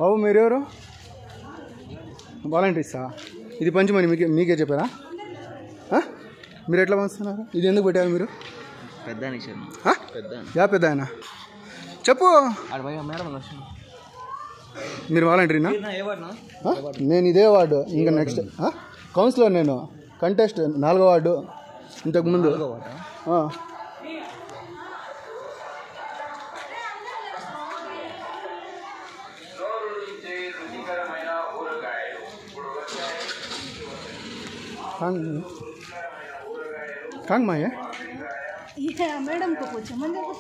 బాబు మీరెవరు? వాలంటీర్సా? ఇది పంచమని మీకే చెప్పారా? మీరు ఎట్లా పంచుతున్నారు? ఇది ఎందుకు పెట్టారు మీరు? పెద్ద ఆయన చెప్పు. మీరు వాలంటీర్నా? నేను ఇదే వార్డు, ఇంకా నెక్స్ట్ కౌన్సిలర్. నేను కంటెస్ట్ 4వ వార్డు ఇంతకుముందు. कांग माये? मैडम को पूछो, मंदिर को